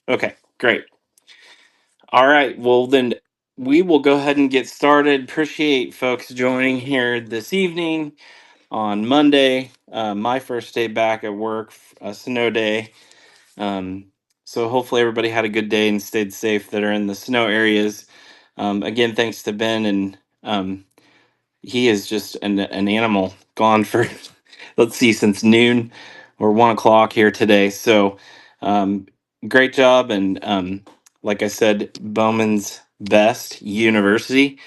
Okay, great. All right. Well, then we will go ahead and get started. Appreciate folks joining here this evening on Monday, my first day back at work, a snow day. Um, so hopefully everybody had a good day and stayed safe that are in the snow areas. Again, thanks to Ben, and he is just an animal gone for let's see, since noon or 1 o'clock here today. So um, great job. And like I said, Bowman's Best University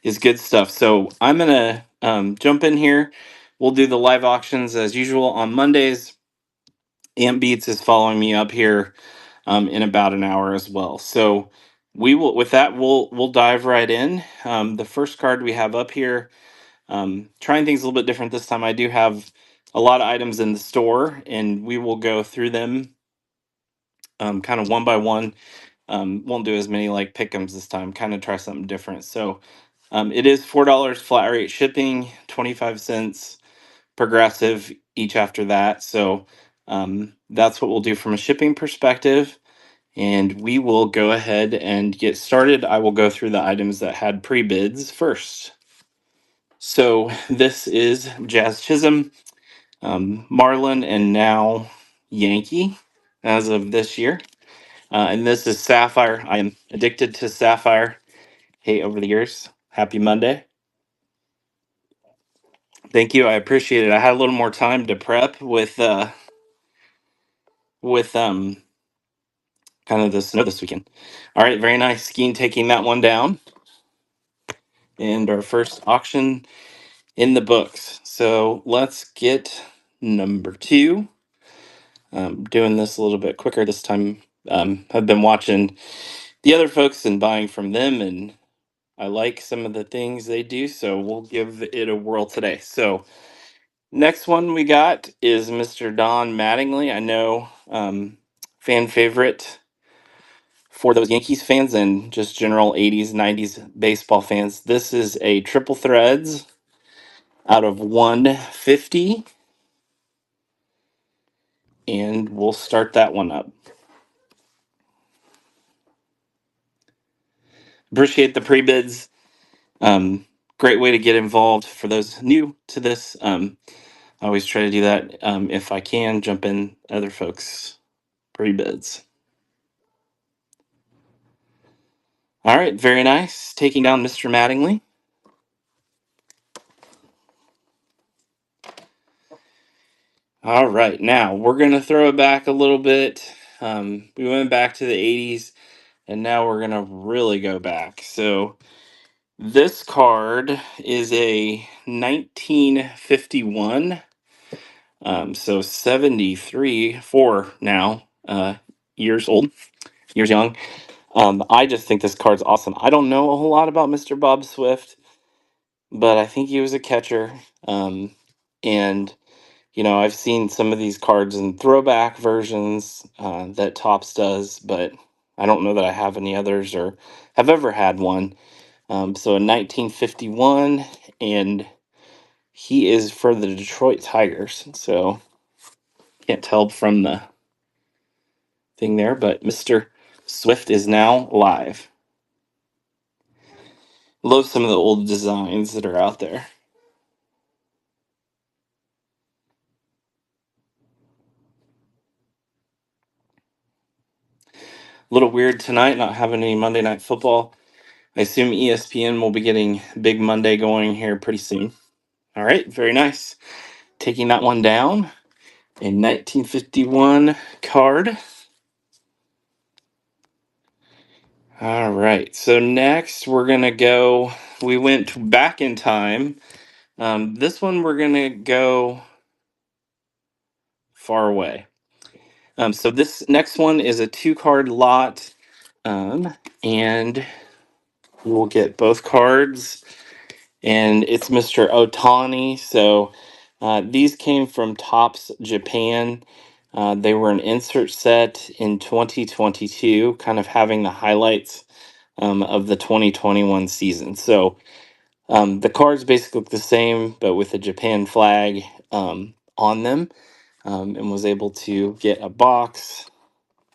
is good stuff. So I'm going to jump in here. We'll do the live auctions as usual on Mondays. Amp Beats is following me up here in about an hour as well. So we will, with that, we'll dive right in. The first card we have up here, trying things a little bit different this time. I do have a lot of items in the store, and we will go through them kind of one by one. Won't do as many like pick'ems this time. Kind of try something different. So it is $4 flat rate shipping, 25 cents progressive each after that. So that's what we'll do from a shipping perspective. And we will go ahead and get started. I will go through the items that had pre bids first. So this is Jazz Chisholm, Marlin, and now Yankee as of this year. And this is Sapphire. I am addicted to Sapphire. Hey, over the years. Happy Monday. Thank you. I appreciate it. I had a little more time to prep with kind of the snow this weekend. All right, very nice. Skiing taking that one down. And our first auction in the books. So let's get number two. Doing this a little bit quicker this time. I've been watching the other folks and buying from them, and I like some of the things they do, so we'll give it a whirl today. So, next one we got is Mr. Don Mattingly. I know fan favorite for those Yankees fans and just general 80s, 90s baseball fans. This is a triple threads out of 150, and we'll start that one up. Appreciate the pre bids. Great way to get involved for those new to this. I always try to do that if I can, jump in other folks' pre bids. All right, very nice. Taking down Mr. Mattingly. All right, now we're going to throw it back a little bit. We went back to the 80s, and now we're going to really go back. So, this card is a 1951. So 73, 4 now, years old, years young. I just think this card's awesome. I don't know a whole lot about Mr. Bob Swift, but I think he was a catcher. And, I've seen some of these cards in throwback versions that Topps does, but I don't know that I have any others or have ever had one. So in 1951, and he is for the Detroit Tigers. So can't tell from the thing there, but Mr. Swift is now live. Love some of the old designs that are out there. A little weird tonight not having any Monday Night Football. I assume ESPN will be getting Big Monday going here pretty soon. All right, very nice. Taking that one down. A 1951 card. All right, so next we're going to go. We went back in time. This one we're going to go far away. So this next one is a 2-card lot, and we'll get both cards. And it's Mr. Otani. So these came from Topps Japan. They were an insert set in 2022, kind of having the highlights of the 2021 season. So the cards basically look the same, but with a Japan flag on them, and was able to get a box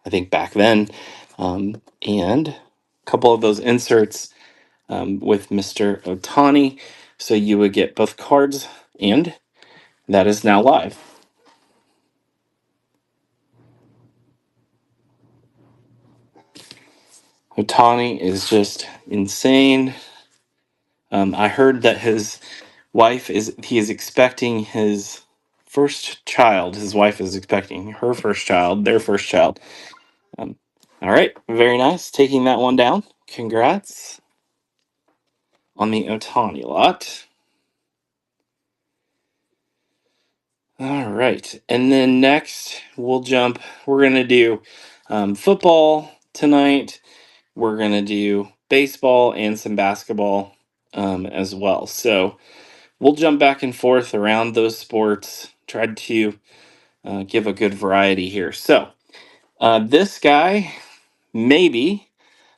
I think back then. And a couple of those inserts with Mr. Otani. So you would get both cards, and that is now live. Otani is just insane. I heard that his wife he is expecting his first child. His wife is expecting her first child, their first child. Um, all right, very nice. Taking that one down. Congrats on the Otani lot. All right, and then next we'll jump. We're gonna do football tonight. We're gonna do baseball and some basketball as well. So we'll jump back and forth around those sports. Try to give a good variety here. So this guy maybe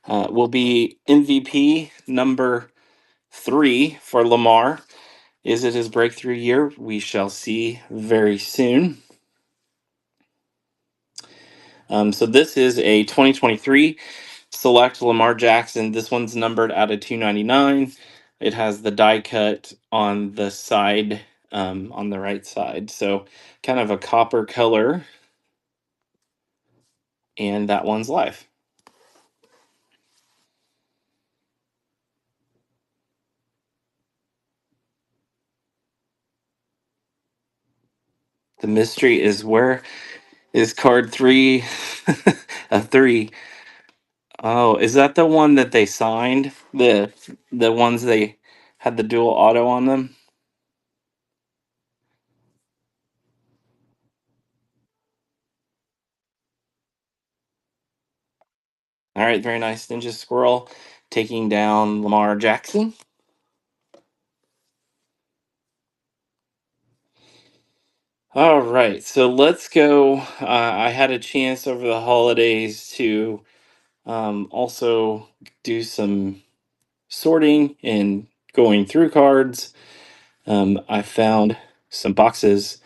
will be MVP number 3 for Lamar. Is it his breakthrough year? We shall see very soon. So this is a 2023 select Lamar Jackson. This one's numbered out of 299. It has the die cut on the side, on the right side. So kind of a copper color. And that one's live. The mystery is, where is card 3 a 3? Oh, is that the one that they signed? The ones they had the dual auto on them? All right, very nice. Ninja Squirrel taking down Lamar Jackson. All right, so let's go. I had a chance over the holidays to also do some sorting and going through cards. I found some boxes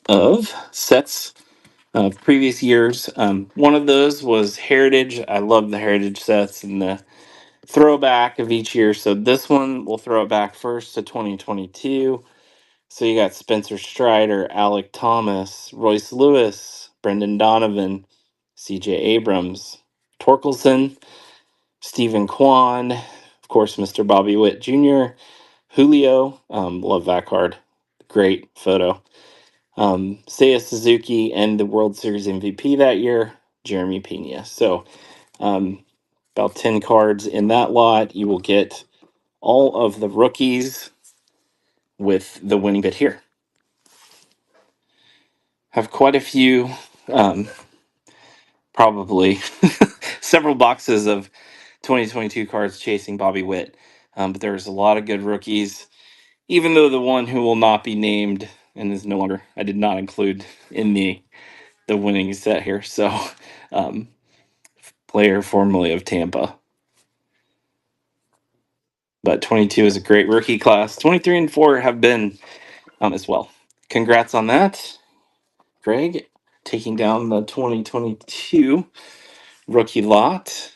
of sets of previous years. One of those was Heritage. I love the Heritage sets and the throwback of each year. So this one, we'll throw it back first to 2022. So you got Spencer Strider, Alec Thomas, Royce Lewis, Brendan Donovan, CJ Abrams, Torkelson, Stephen Kwan, of course, Mr. Bobby Witt Jr., Julio, love that card. Great photo. Seiya Suzuki, and the World Series MVP that year, Jeremy Pena. So about 10 cards in that lot. You will get all of the rookies with the winning bid here. Have quite a few, probably several boxes of 2022 cards chasing Bobby Witt. But there's a lot of good rookies, even though the one who will not be named and is no longer, I did not include in the winning set here. So, player formerly of Tampa. But 22 is a great rookie class. 23 and 4 have been as well. Congrats on that, Greg, taking down the 2022 rookie lot.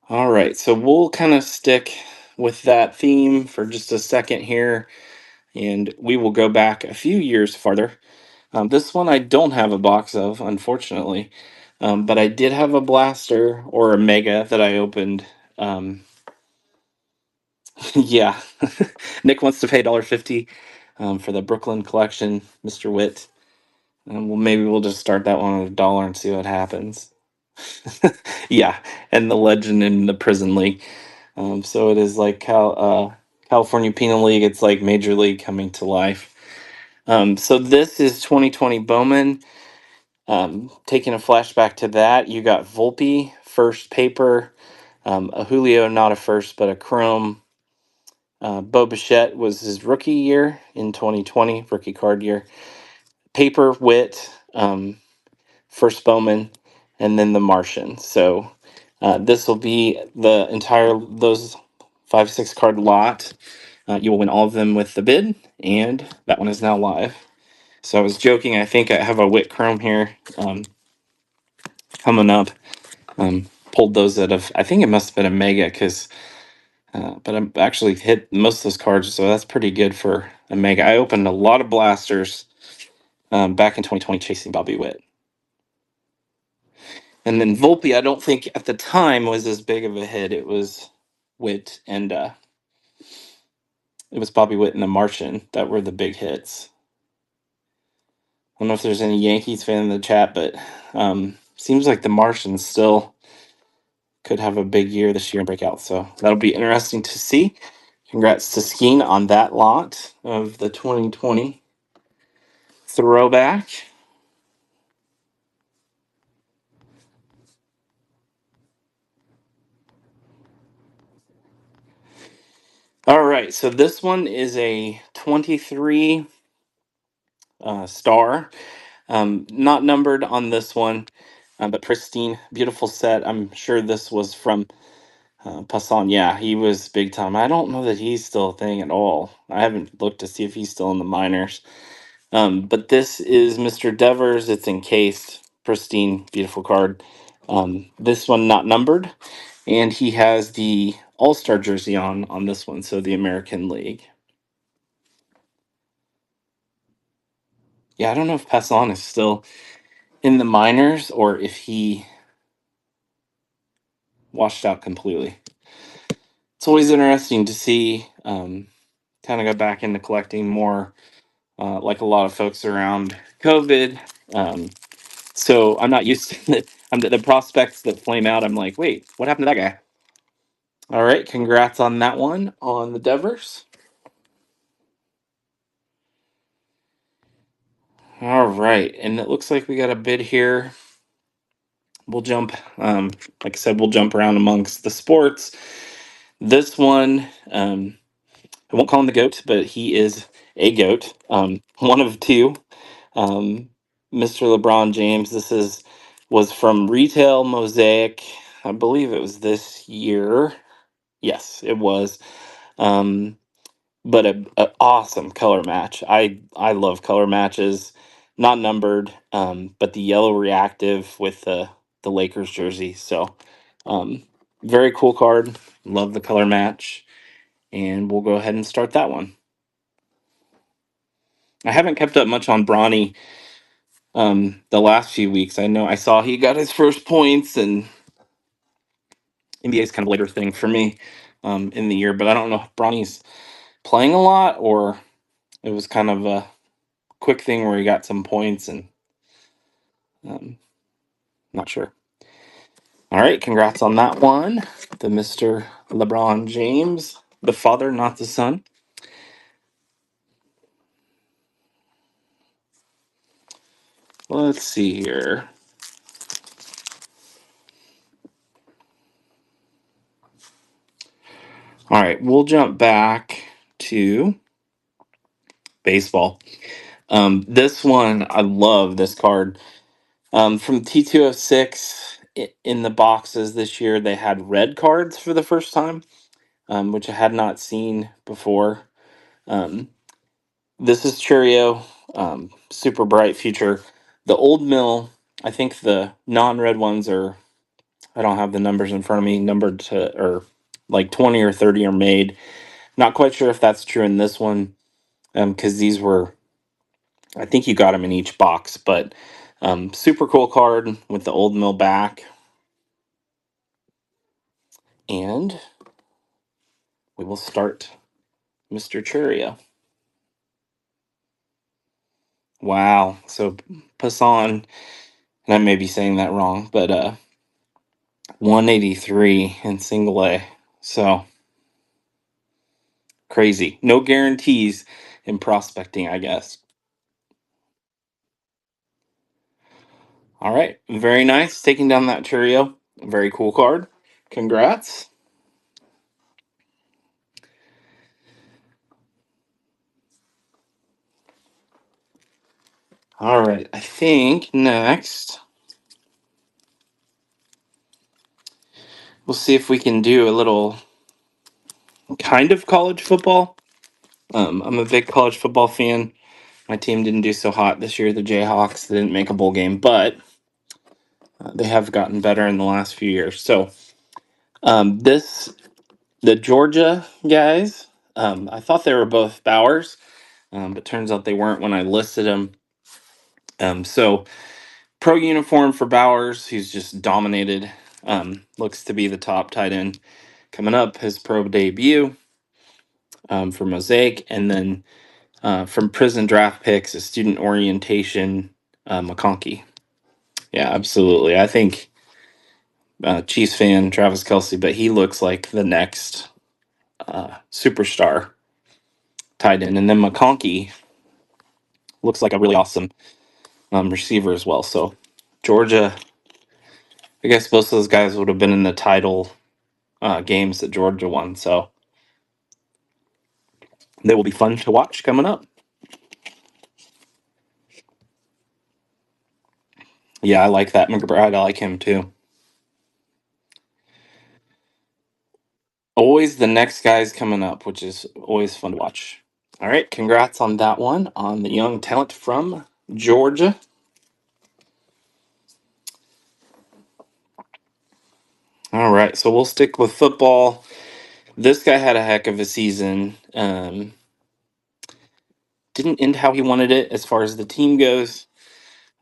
All right, so we'll kind of stick with that theme for just a second here, and we will go back a few years farther. This one I don't have a box of, unfortunately, but I did have a blaster or a mega that I opened. Yeah, Nick wants to pay $1.50 for the Brooklyn collection, Mr. Witt. Well, maybe we'll just start that one at $1 and see what happens. Yeah, and the Legend in the Prison League. So it is like California Penal League. It's like Major League coming to life. So this is 2020 Bowman. Taking a flashback to that, you got Volpe, first paper. A Julio, not a first, but a chrome. Bo Bichette was his rookie year in 2020, rookie card year. Paper, Witt, first Bowman, and then the Martian. So this will be the entire, those 5-6 card lot. You will win all of them with the bid, and that one is now live. So I was joking. I think I have a Wit Chrome here coming up. Pulled those out of, I think it must have been a Mega, because but I'm actually hit most of those cards, so that's pretty good for a Mega. I opened a lot of blasters back in 2020 chasing Bobby Witt. And then Volpe, I don't think at the time was as big of a hit. It was Witt and it was Bobby Witt and the Martian that were the big hits. I don't know if there's any Yankees fan in the chat, but seems like the Martian still could have a big year this year and break out. So that'll be interesting to see. Congrats to Skeen on that lot of the 2020 throwback. All right, so this one is a 23 star. Not numbered on this one, but pristine, beautiful set. I'm sure this was from Passan. Yeah, he was big time. I don't know that he's still a thing at all. I haven't looked to see if he's still in the minors. But this is Mr. Devers. It's encased, pristine, beautiful card. This one not numbered, and he has the All-Star jersey on this one, so the American League. Yeah, I don't know if Passan is still in the minors or if he washed out completely. It's always interesting to see, kind of go back into collecting more, like a lot of folks around COVID. So I'm not used to it. The prospects that flame out. I'm like, wait, what happened to that guy? All right, congrats on that one on the Devers. All right, and it looks like we got a bid here. We'll jump, like I said, we'll jump around amongst the sports. This one, I won't call him the GOAT, but he is a GOAT, one of two. Mr. LeBron James. This was from Retail Mosaic. I believe it was this year. Yes, it was. Um, but a awesome color match. I love color matches, not numbered, but the yellow reactive with the Lakers jersey. So, very cool card. Love the color match, and we'll go ahead and start that one. I haven't kept up much on Bronny the last few weeks. I know I saw he got his first points, and NBA is kind of a later thing for me in the year, but I don't know if Bronny's playing a lot or it was kind of a quick thing where he got some points and not sure. All right, congrats on that one. The Mr. LeBron James, the father, not the son. Let's see here. All right, we'll jump back to baseball. This one, I love this card. From T206 in the boxes this year, they had red cards for the first time, which I had not seen before. This is Cheerio, super bright future. The old mill, I think the non-red ones are, I don't have the numbers in front of me, numbered to, or like 20 or 30 are made. Not quite sure if that's true in this one, because these were, I think you got them in each box, but super cool card with the old mill back. And we will start Mr. Churio. Wow. So Passan, and I may be saying that wrong, but 183 in single A. So crazy. No guarantees in prospecting, I guess. All right. Very nice. Taking down that Churio. Very cool card. Congrats. All right. I think next we'll see if we can do a little kind of college football. I'm a big college football fan. My team didn't do so hot this year. The Jayhawks didn't make a bowl game, but they have gotten better in the last few years. So the Georgia guys, I thought they were both Bowers, but turns out they weren't when I listed them. So pro uniform for Bowers, he's just dominated. Looks to be the top tight end coming up. His pro debut for Mosaic, and then from Prison Draft Picks, a student orientation, McConkey. Yeah, absolutely. I think Chiefs fan Travis Kelsey, but he looks like the next superstar tight end, and then McConkey looks like a really awesome receiver as well. So Georgia, I guess most of those guys would have been in the title games that Georgia won. So they will be fun to watch coming up. Yeah, I like that McBride. I like him too. Always the next guy's coming up, which is always fun to watch. All right, congrats on that one on the young talent from Georgia. All right, so we'll stick with football. This guy had a heck of a season. Didn't end how he wanted it as far as the team goes,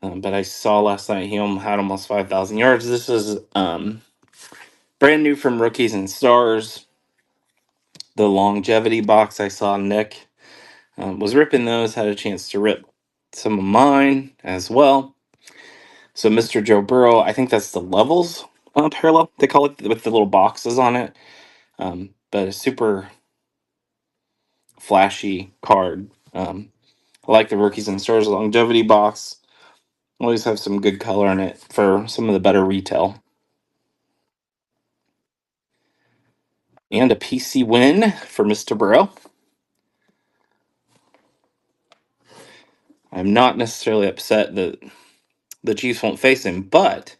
but I saw last night he had almost 5,000 yards. This is brand new from Rookies and Stars. The longevity box I saw Nick was ripping those. Had a chance to rip some of mine as well. So Mr. Joe Burrow, I think that's the levels parallel, they call it, with the little boxes on it. But a super flashy card. I like the Rookies and Stars longevity box. Always have some good color in it for some of the better retail. And a PC win for Mr. Burrow. I'm not necessarily upset that the Chiefs won't face him, but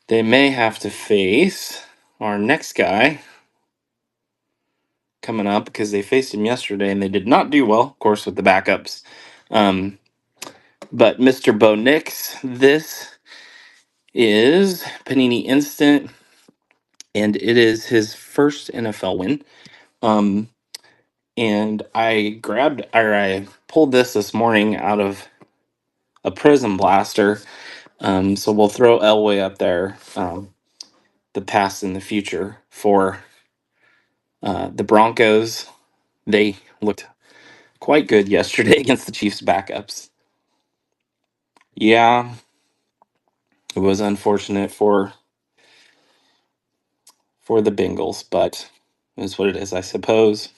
they may have to face our next guy coming up because they faced him yesterday and they did not do well, of course, with the backups. Um, but Mr. Bo Nix, this is Panini Instant, and it is his first NFL win. And I pulled this morning out of a Prism Blaster. So we'll throw Elway up there, the past and the future for the Broncos. They looked quite good yesterday against the Chiefs backups. Yeah, it was unfortunate for the Bengals, but it is what it is, I suppose.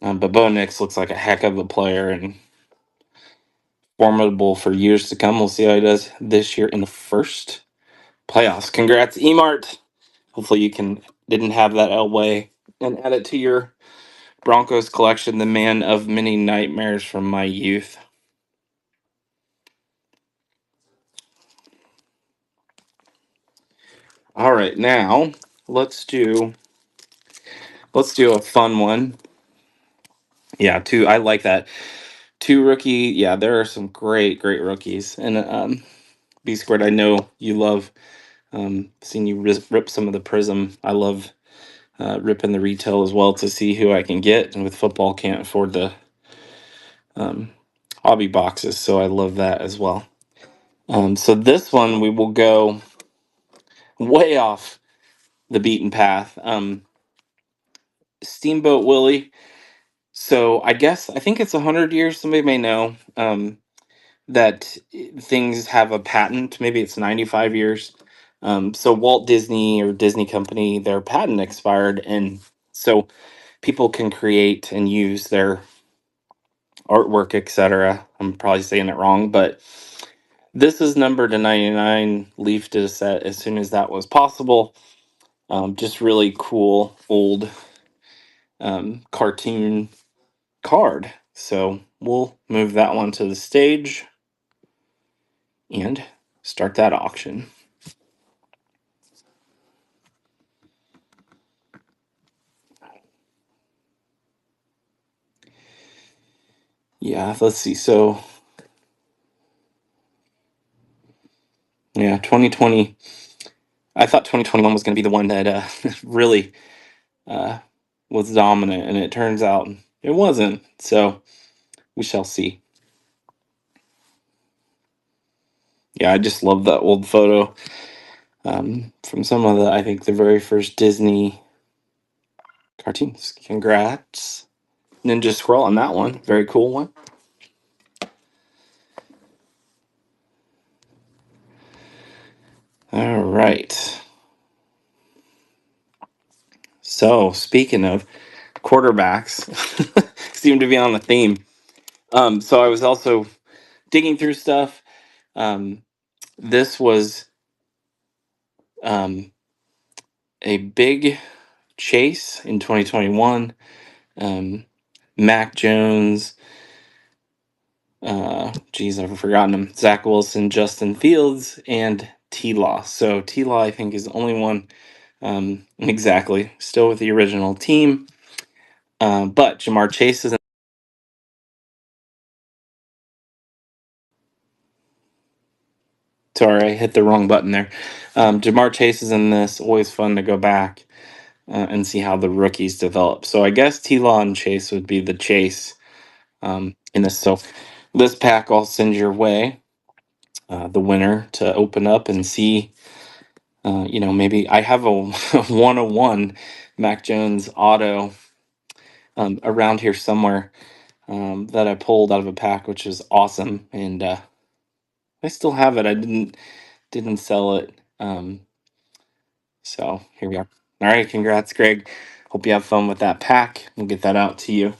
But Bo Nix looks like a heck of a player and formidable for years to come. We'll see how he does this year in the first playoffs. Congrats, Emart. Hopefully you didn't have that Elway and add it to your Broncos collection, the man of many nightmares from my youth. All right, now let's do a fun one. Yeah, two. I like that. Two rookie. Yeah, there are some great rookies. And B Squared, I know you love seeing you rip some of the Prism. I love ripping the retail as well to see who I can get. And with football, can't afford the um, hobby boxes, so I love that as well. So this one we will go way off the beaten path. Steamboat Willie. So I think it's 100 years. Somebody may know that things have a patent. Maybe it's 95 years. So Walt Disney or Disney Company, their patent expired, and so people can create and use their artwork, etc. I'm probably saying it wrong, but this is numbered to 99. Leaf did a set as soon as that was possible. Just really cool old cartoon card. So we'll move that one to the stage and start that auction. Yeah, let's see. So, yeah, 2020. I thought 2021 was going to be the one that really uh, was dominant, and it turns out it wasn't. So, we shall see. Yeah, I just love that old photo from some of the, I think, the very first Disney cartoons. Congrats, Ninja Scroll, on that one. Very cool one. All right. So, speaking of quarterbacks, seem to be on the theme. So I was also digging through stuff. Um, this was um, a big chase in 2021. Mac Jones, geez, I've forgotten him. Zach Wilson, Justin Fields, and T Law. So T Law, I think, is the only one exactly still with the original team. But Jamar Chase is. Sorry, I hit the wrong button there. Jamar Chase is in this. Always fun to go back and see how the rookies develop. So I guess T Law and Chase would be the chase in this. So this pack I'll send your way, the winner, to open up and see. Maybe I have a 101 Mac Jones auto around here somewhere that I pulled out of a pack, which is awesome. And I still have it. I didn't sell it. So here we are. All right, congrats, Greg. Hope you have fun with that pack. We'll get that out to you.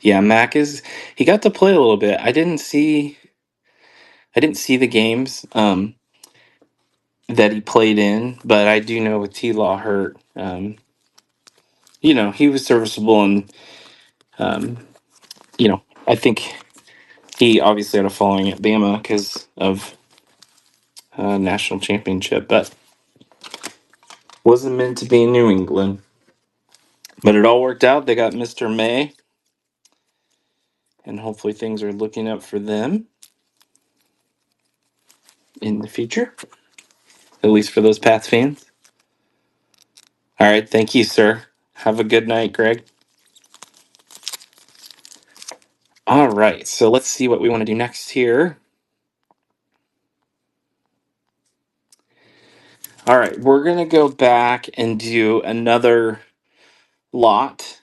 Yeah, Mac is he got to play a little bit. I didn't see the games that he played in, but I do know with T Law hurt, he was serviceable and um, I think he obviously had a following at Bama because of national championship, but wasn't meant to be in New England. But it all worked out. They got Mr. May, and hopefully things are looking up for them in the future, at least for those Pats fans. All right, thank you, sir. Have a good night, Greg. All right, so let's see what we want to do next here. All right, we're going to go back and do another lot.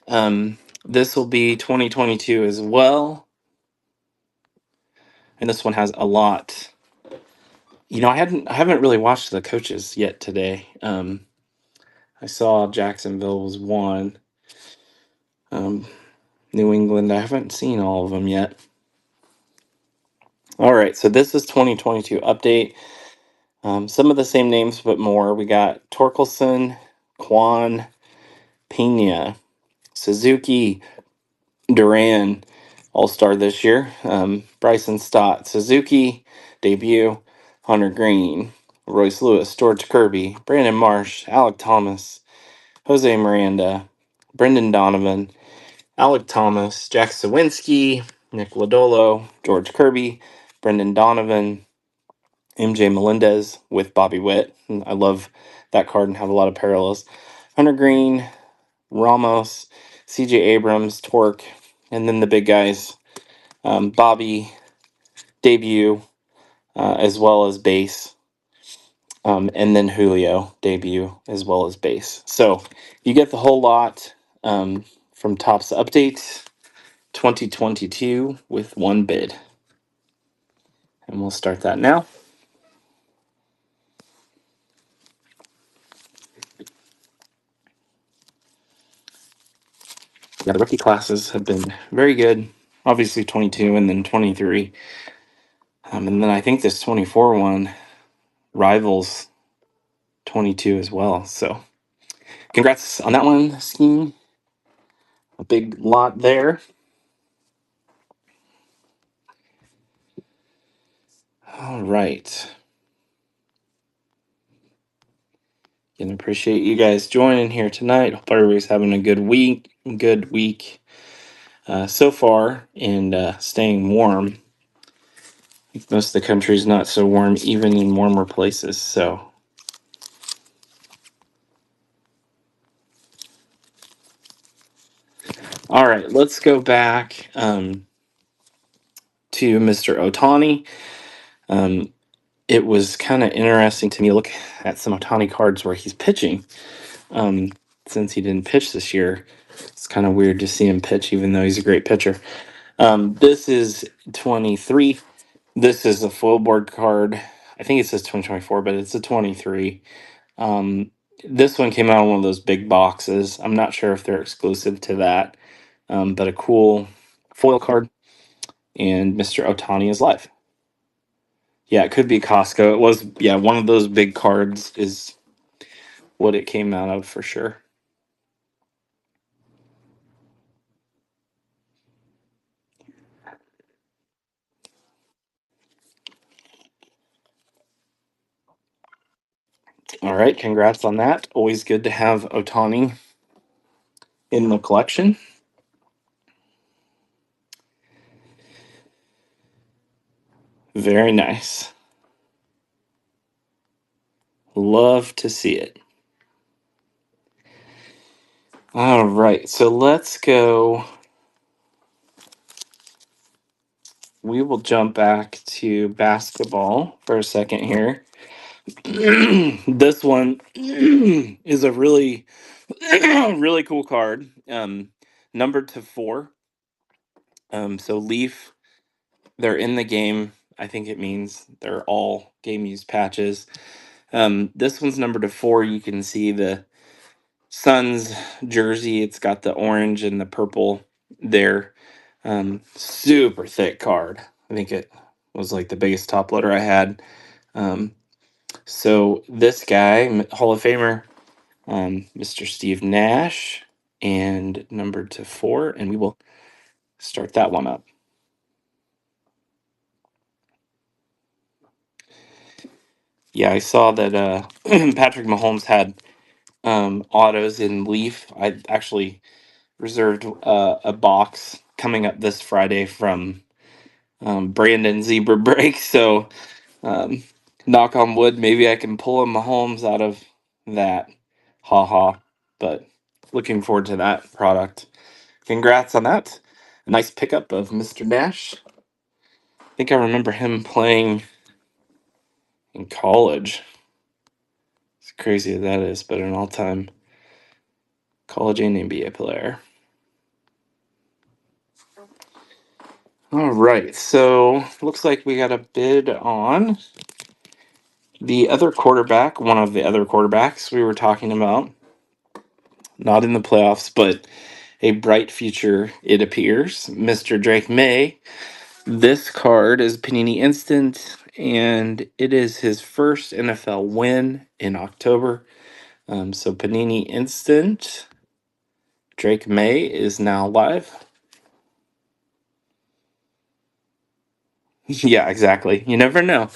This will be 2022 as well. And this one has a lot. I haven't really watched the coaches yet today. I saw Jacksonville was one. New England, I haven't seen all of them yet. All right, so this is 2022 update. Some of the same names, but more. We got Torkelson, Quan, Pena, Suzuki, Duran, All-Star this year. Bryson Stott, Suzuki, debut. Hunter Green, Royce Lewis, George Kirby, Brandon Marsh, Alec Thomas, Jose Miranda, Brendan Donovan, Alec Thomas, Jack Sawinski, Nick Lodolo, George Kirby, Brendan Donovan, MJ Melendez with Bobby Witt. And I love that card and have a lot of parallels. Hunter Green, Ramos, CJ Abrams, Torque, and then the big guys, Bobby, debut, as well as base, and then Julio, debut, as well as base. So you get the whole lot from Topps Update 2022 with one bid. And we'll start that now. Yeah, the rookie classes have been very good. Obviously 22 and then 23. And then I think this 24 one rivals 22 as well. So congrats on that one, Scheme. A big lot there. All right. And appreciate you guys joining here tonight. Hope everybody's having a good week so far, and staying warm. Most of the country is not so warm, even in warmer places. So, all right, let's go back to Mr. Otani. It was kind of interesting to me look at some Otani cards where he's pitching. Um, since he didn't pitch this year, it's kind of weird to see him pitch, even though he's a great pitcher. This is 23. This is a foil board card. I think it says 2024, but it's a 23. Um, this one came out in one of those big boxes. I'm not sure if they're exclusive to that, but a cool foil card. And Mr. Otani is live. Yeah, it could be Costco. It was, yeah, one of those big cards is what it came out of for sure. All right, congrats on that. Always good to have Otani in the collection. Very nice. Love to see it. All right, so let's go. We will jump back to basketball for a second here. This one is a really, really cool card. Numbered to 4. So Leaf, they're in the game. I think it means they're all game used patches. This one's numbered to 4. You can see the Suns jersey. It's got the orange and the purple there. Super thick card. I think it was like the biggest top loader I had. So this guy, Hall of Famer, Mr. Steve Nash, and numbered to 4, and we will start that one up. Yeah, I saw that Patrick Mahomes had autos in Leaf. I actually reserved a box coming up this Friday from Brandon Zebra Break. So, um, knock on wood, maybe I can pull a Mahomes out of that. Ha ha. But looking forward to that product. Congrats on that. A nice pickup of Mr. Nash. I think I remember him playing in college. It's crazy that is, but an all-time college and NBA player. All right, so looks like we got a bid on the other quarterback, one of the other quarterbacks we were talking about. Not in the playoffs, but a bright future, it appears. Mr. Drake May. This card is Panini Instant, and it is his first NFL win in October. So Panini Instant, Drake May is now live. Yeah, exactly. You never know.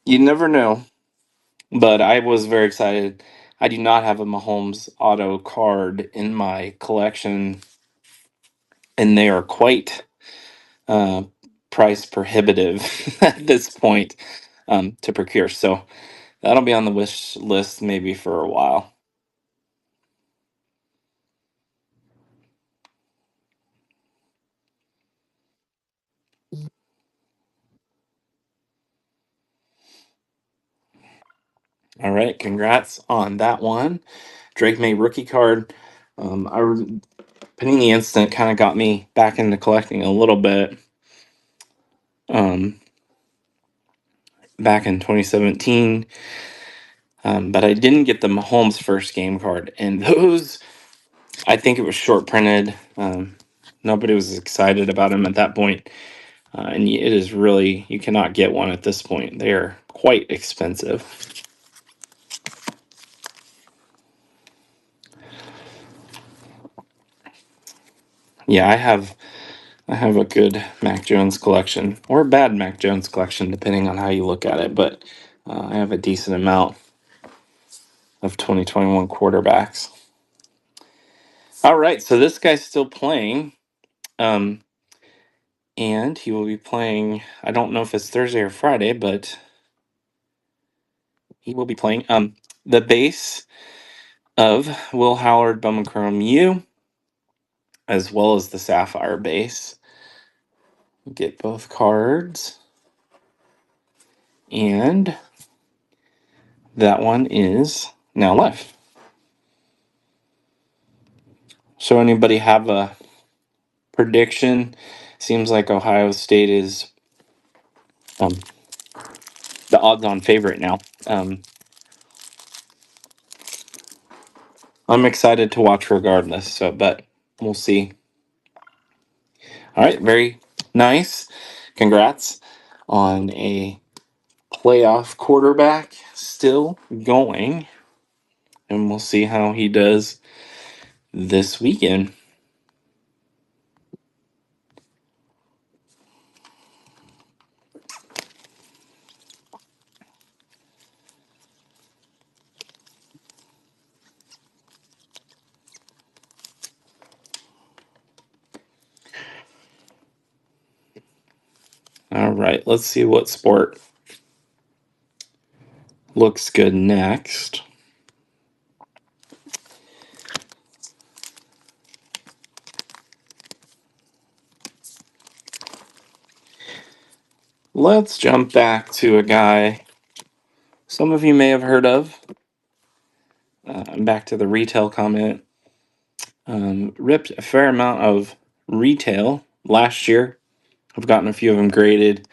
You never know. But I was very excited. I do not have a Mahomes auto card in my collection, and they are quite uh, price prohibitive at this point to procure. So that'll be on the wish list maybe for a while. All right, congrats on that one. Drake May rookie card. Panini Instant kind of got me back into collecting a little bit. Um, Back in 2017. But I didn't get the Mahomes first game card, and those, I think it was short printed. Nobody was excited about him at that point, and it is really, you cannot get one at this point. They are quite expensive. Yeah, I have a good Mac Jones collection, or a bad Mac Jones collection, depending on how you look at it. But I have a decent amount. of 2021 quarterbacks. All right, so this guy's still playing. And he will be playing, I don't know if it's Thursday or Friday, but he will be playing the base of Will Howard Bowman Chrome U, as well as the Sapphire base. Get both cards. And that one is now live. So anybody have a prediction? Seems like Ohio State is the odds-on favorite now. I'm excited to watch regardless, but we'll see. All right, very nice. Congrats on a playoff quarterback still going. And we'll see how he does this weekend. All right, let's see what sport looks good next. Let's jump back to a guy some of you may have heard of. Back to the retail comment. Ripped a fair amount of retail last year. I've gotten a few of them graded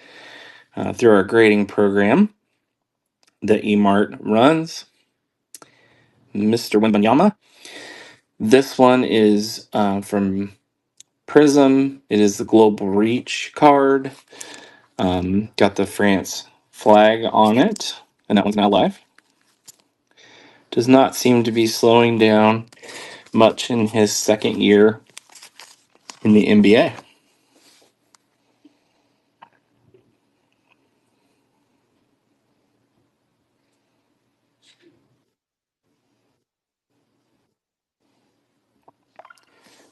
through our grading program that eMart runs. Mr. Wembanyama. This one is from Prism. It is the Global Reach card. Got the France flag on it, and that one's now live. Does not seem to be slowing down much in his second year in the NBA.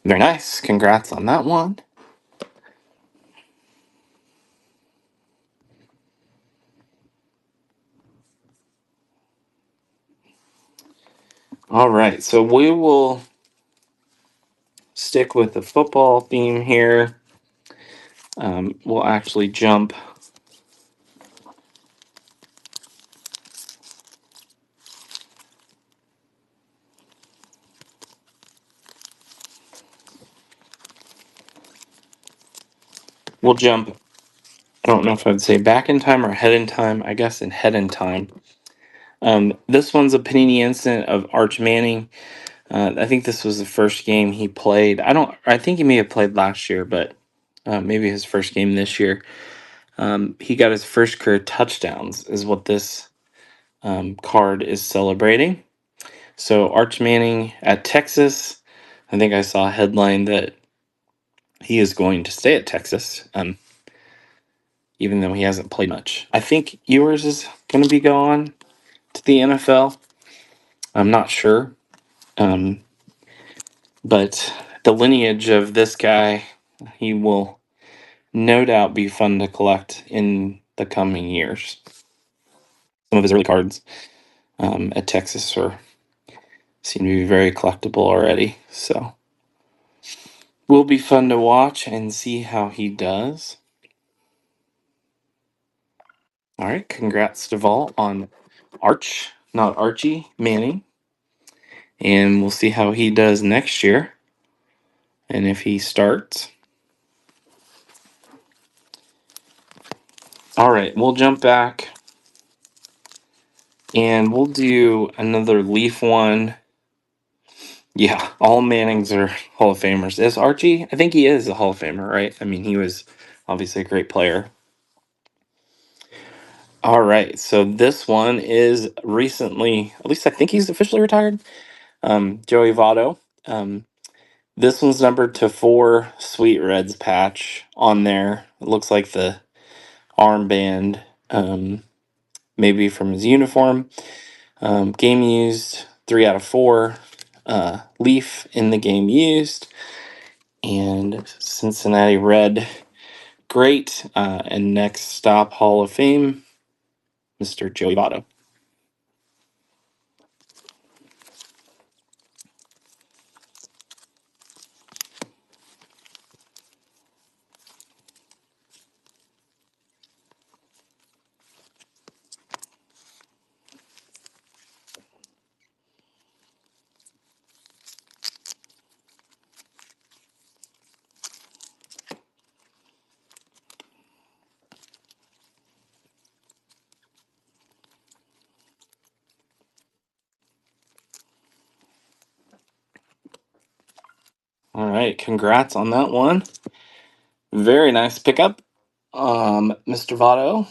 Very nice. Congrats on that one. All right, so we will stick with the football theme here. We'll actually jump I don't know if I'd say back in time or ahead in time. I guess in head in time. This one's a Panini Instant of Arch Manning. I think this was the first game he played. I think he may have played last year, but maybe his first game this year. He got his first career touchdowns, is what this card is celebrating. So Arch Manning at Texas. I think I saw a headline that he is going to stay at Texas, even though he hasn't played much. I think Ewers is going to be going to the NFL. I'm not sure. But the lineage of this guy, he will no doubt be fun to collect in the coming years. Some of his early cards at Texas seem to be very collectible already. So will be fun to watch and see how he does. All right, congrats to Vol on Arch, not Archie Manning. And we'll see how he does next year and if he starts. All right, we'll jump back and we'll do another Leaf one. Yeah, all Mannings are Hall of Famers. Is Archie? I think he is a Hall of Famer, right? I mean, he was obviously a great player. All right, so this one is recently, at least I think he's officially retired. Joey Votto. This one's numbered to 4, Sweet Reds patch on there. It looks like the armband, maybe from his uniform. Game used, 3 out of 4. Leaf in the game used, and Cincinnati Red, great. And next stop, Hall of Fame, Mr. Joey Votto. All right, congrats on that one. Very nice pickup, Mr. Votto.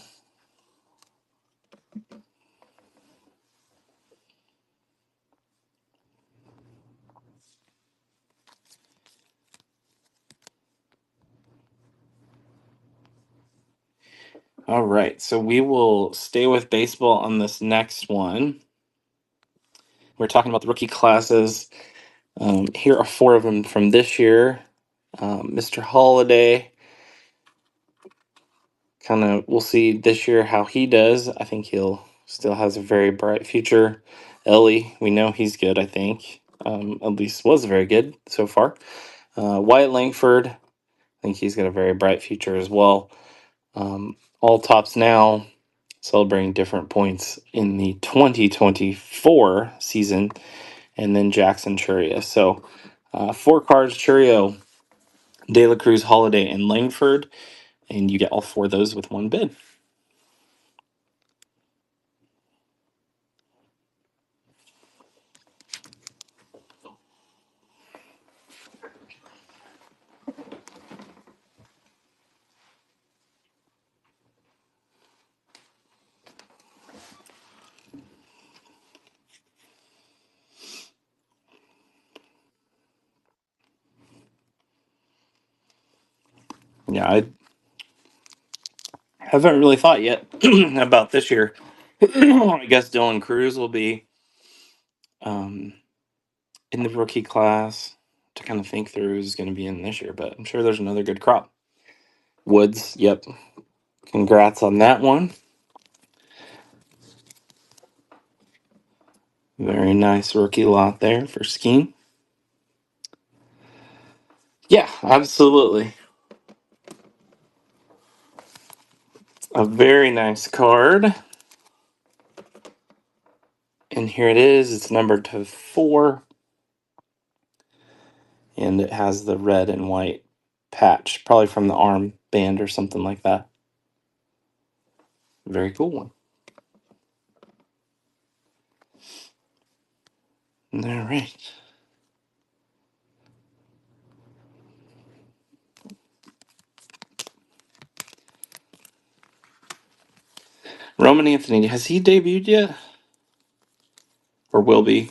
All right, so we will stay with baseball on this next one. We're talking about the rookie classes. Here are 4 of them from this year. Mr. Holiday, we'll see this year how he does. I think he'll still has a very bright future. Ellie, we know he's good, I think. At least was very good so far. Wyatt Langford, I think he's got a very bright future as well. All tops now, celebrating different points in the 2024 season, and then Jackson Churio. So 4 cards, Churio, De La Cruz, Holiday, and Langford, and you get all 4 of those with 1 bid. Yeah, I haven't really thought yet about this year. I guess Dylan Cruz will be in the rookie class to kind of think through who's going to be in this year, but I'm sure there's another good crop. Woods, yep. Congrats on that one. Very nice rookie lot there for Skeen. Yeah, absolutely. A very nice card. And here it is. It's numbered to 4. And it has the red and white patch, probably from the arm band or something like that. Very cool one. All right. Roman Anthony, has he debuted yet? Or will be?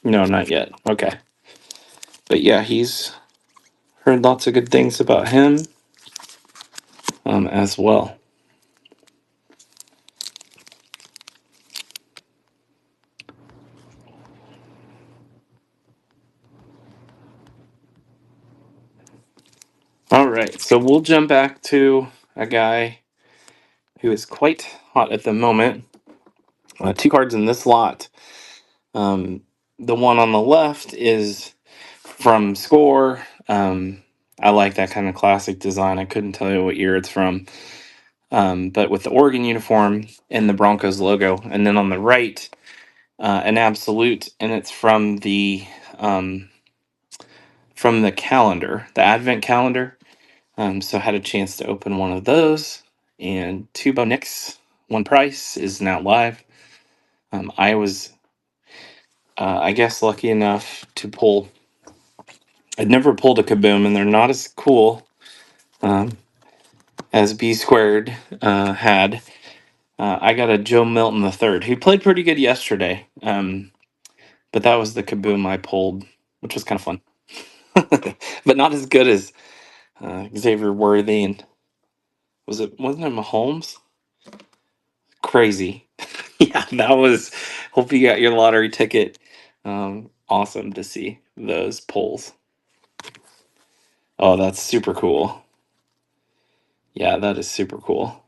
No, not yet. Okay. But yeah, he's heard lots of good things about him as well. All right, so we'll jump back to a guy who is quite hot at the moment. 2 cards in this lot. The one on the left is from Score. I like that kind of classic design. I couldn't tell you what year it's from. But with the Oregon uniform and the Broncos logo. And then on the right, an absolute, and it's from the calendar, the Advent calendar. So I had a chance to open one of those. And 2 Bo Nix, 1 price is now live. I was, I guess, lucky enough to pull. I'd never pulled a Kaboom, and they're not as cool as B Squared had. I got a Joe Milton III, who played pretty good yesterday. But that was the Kaboom I pulled, which was kind of fun. But not as good as Xavier Worthy and wasn't it Mahomes? Crazy. Yeah, that was. Hope you got your lottery ticket. Awesome to see those polls. Oh, that's super cool. Yeah, that is super cool.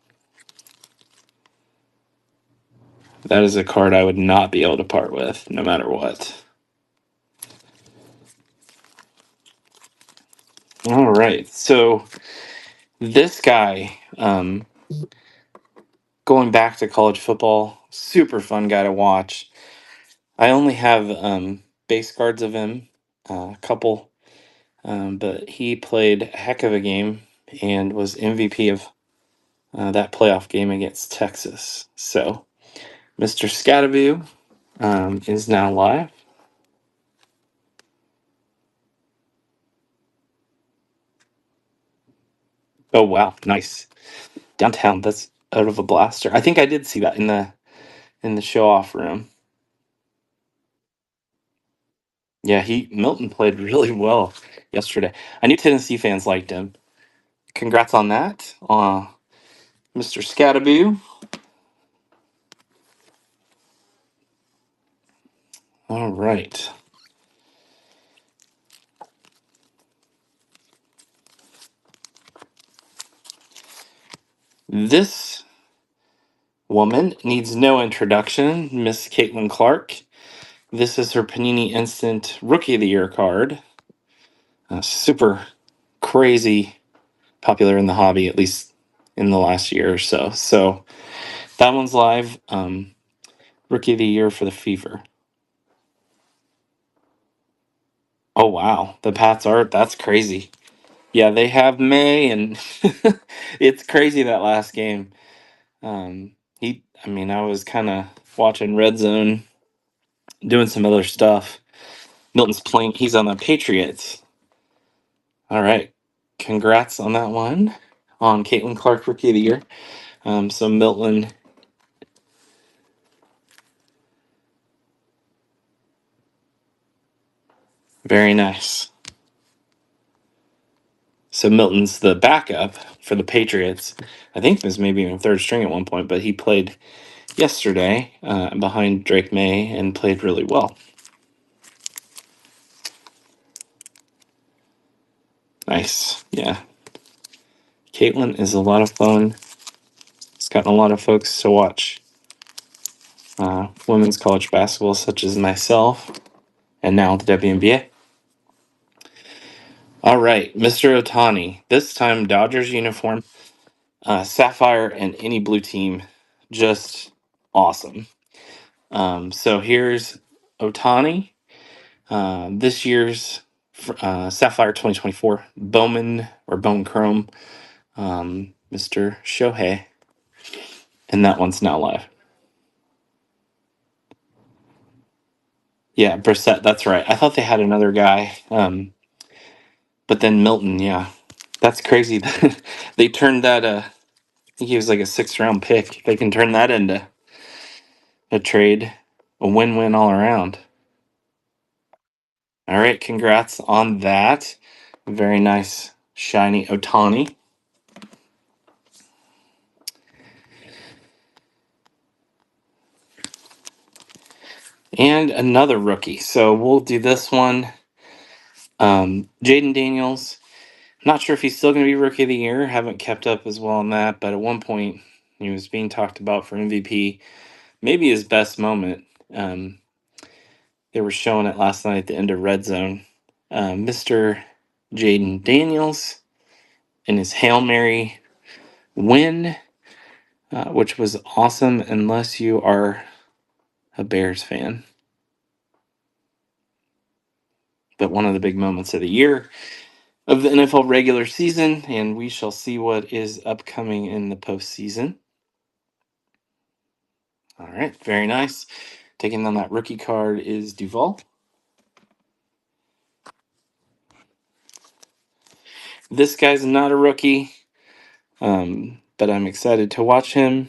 That is a card I would not be able to part with, no matter what. All right, so this guy, going back to college football, super fun guy to watch. I only have base cards of him, a couple, but he played a heck of a game and was MVP of that playoff game against Texas. So, Mr. Scataboo is now live. Oh wow, nice downtown. That's out of a blaster. I think I did see that in the show off room. Yeah, he Milton played really well yesterday. I knew Tennessee fans liked him. Congrats on that, Mr. Scataboo. All right. This woman needs no introduction, Miss Caitlin Clark. This is her Panini Instant Rookie of the Year card. Super crazy popular in the hobby, at least in the last year or so. So that one's live. Rookie of the Year for the Fever. Oh wow, the Pats art, that's crazy. Yeah, they have May, and it's crazy that last game. I was kind of watching Red Zone, doing some other stuff. Milton's playing. He's on the Patriots. All right, congrats on that one, on Caitlin Clark Rookie of the Year. So Milton, very nice. So Milton's the backup for the Patriots. I think was maybe even third string at one point, but he played yesterday behind Drake May and played really well. Nice. Yeah. Caitlin is a lot of fun. It's gotten a lot of folks to watch women's college basketball, such as myself, and now the WNBA. All right, Mr. Otani. This time, Dodgers uniform, sapphire, and any blue team. Just awesome. So here's Otani. This year's Sapphire 2024 Bowman or Bone Chrome, Mr. Shohei, and that one's now live. Yeah, Brissett, that's right. I thought they had another guy, but then Milton, yeah, that's crazy. They turned that. I think he was like a 6th round pick. They can turn that into a trade, a win-win all around. All right, congrats on that. Very nice, shiny Otani. And another rookie. So we'll do this one. Jaden Daniels. Not sure if he's still going to be Rookie of the Year. Haven't kept up as well on that, but at one point he was being talked about for MVP. Maybe his best moment. They were showing it last night at the end of Red Zone. Mr. Jaden Daniels in his Hail Mary win, which was awesome unless you are a Bears fan. But one of the big moments of the year of the NFL regular season, and we shall see what is upcoming in the postseason. All right, very nice. Taking on that rookie card is Duval. This guy's not a rookie, but I'm excited to watch him.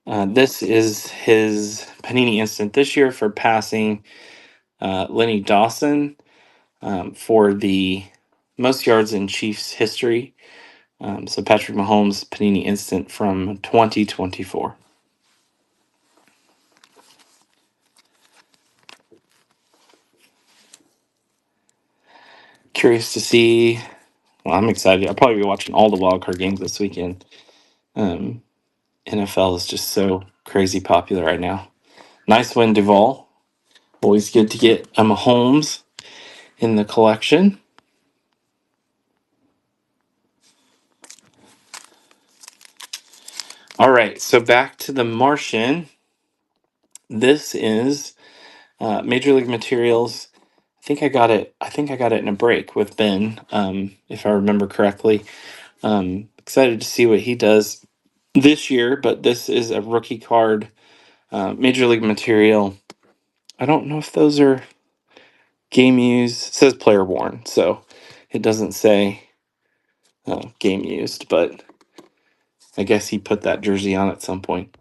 This is his Panini Instant this year for passing Lenny Dawson for the most yards in Chiefs history. So Patrick Mahomes Panini Instant from 2024. Curious to see. Well, I'm excited. I'll probably be watching all the wildcard games this weekend. Um, NFL is just so crazy popular right now. Nice win, Duval. Always good to get a Mahomes in the collection. All right, so back to the Martian. This is Major League Materials. I think I got it in a break with Ben, if I remember correctly. Excited to see what he does this year, but this is a rookie card, Major League Material. I don't know if those are game used. It says player worn, so it doesn't say game used, but I guess he put that jersey on at some point.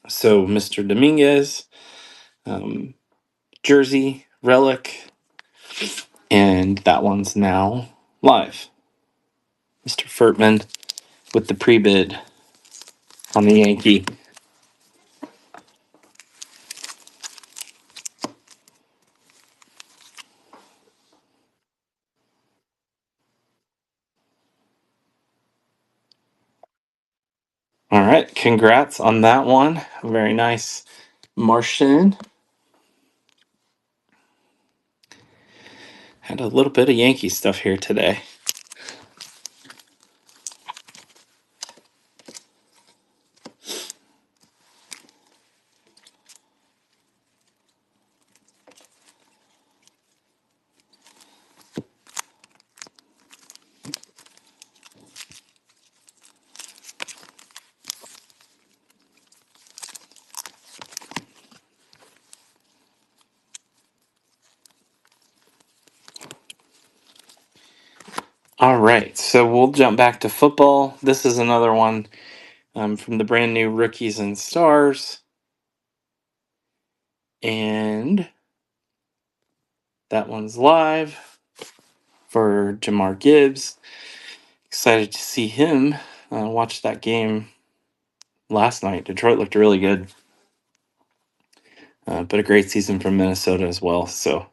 So Mr. Dominguez, um, jersey, relic, and that one's now live. Mr. Furtman with the pre-bid on the Yankee. All right, congrats on that one. Very nice. Martian. Had a little bit of Yankee stuff here today. All right, so we'll jump back to football. This is another one from the brand new Rookies and Stars. And that one's live for Jamar Gibbs. Excited to see him. Watch that game last night. Detroit looked really good, but a great season from Minnesota as well. So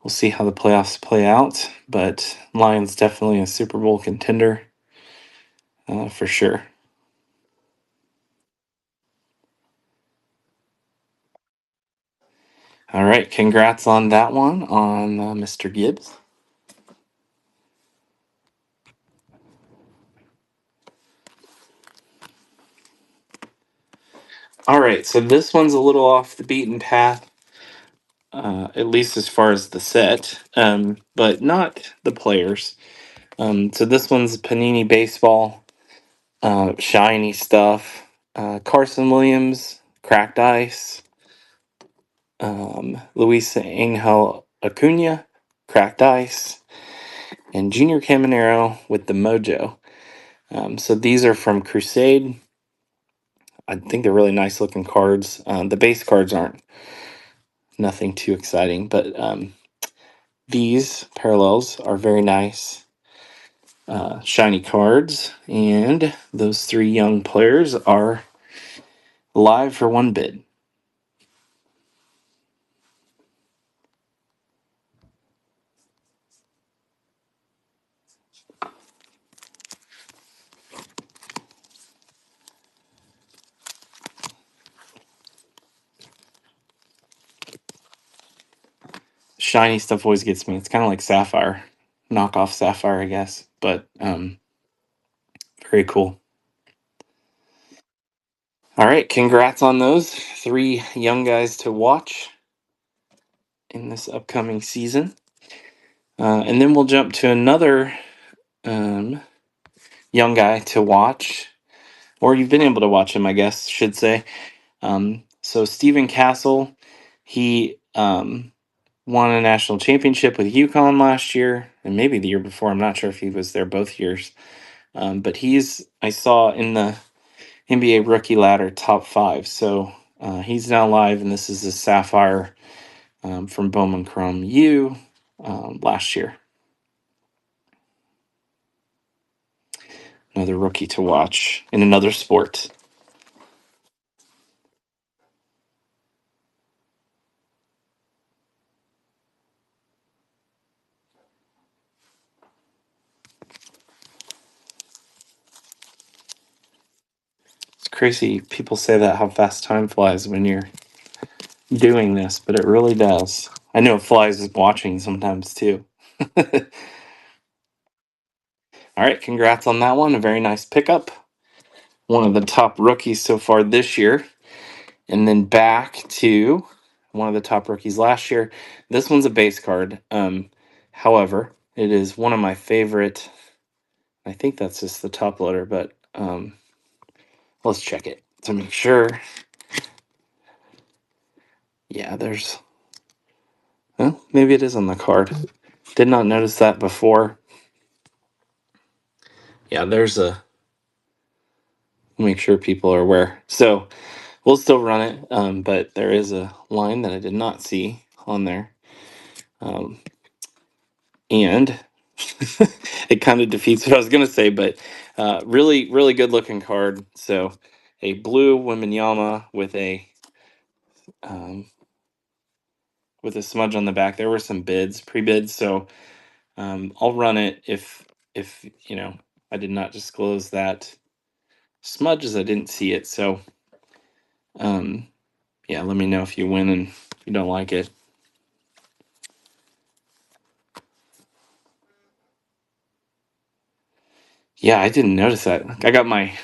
we'll see how the playoffs play out. But Lions definitely a Super Bowl contender for sure. All right, congrats on that one on Mr. Gibbs. All right, so this one's a little off the beaten path, at least as far as the set, but not the players. So this one's Panini Baseball, shiny stuff. Carson Williams, cracked ice. Luis Angel Acuna, cracked ice. And Junior Caminero with the Mojo. So these are from Crusade. I think they're really nice looking cards. The base cards aren't nothing too exciting, but these parallels are very nice. Shiny cards, and those three young players are live for one bid. Shiny stuff always gets me. It's kind of like Sapphire, knockoff Sapphire, I guess, but very cool. All right, congrats on those three young guys to watch in this upcoming season. And then we'll jump to another young guy to watch, or you've been able to watch him, I guess, should say. So Stephen Castle, he won a national championship with UConn last year, and maybe the year before. I'm not sure if he was there both years. But I saw in the NBA rookie ladder top 5. So he's now live, and this is a Sapphire from Bowman Chrome U last year. Another rookie to watch in another sport. It's crazy. People say that how fast time flies when you're doing this, but it really does. I know it flies watching sometimes too. All right, congrats on that one. A very nice pickup. One of the top rookies so far this year. And then back to one of the top rookies last year. This one's a base card. However, it is one of my favorite. I think that's just the top loader, but let's check it to make sure. Yeah, there's. Well, maybe it is on the card. Did not notice that before. Yeah, there's a. Make sure people are aware. So we'll still run it, but there is a line that I did not see on there. And it kind of defeats what I was going to say, but really, really good looking card. So a blue Weminyama um, with a smudge on the back. There were some bids, pre-bids, so I'll run it if you know I did not disclose that smudge as I didn't see it. So um, yeah, let me know if you win and you don't like it. Yeah, I didn't notice that. I got my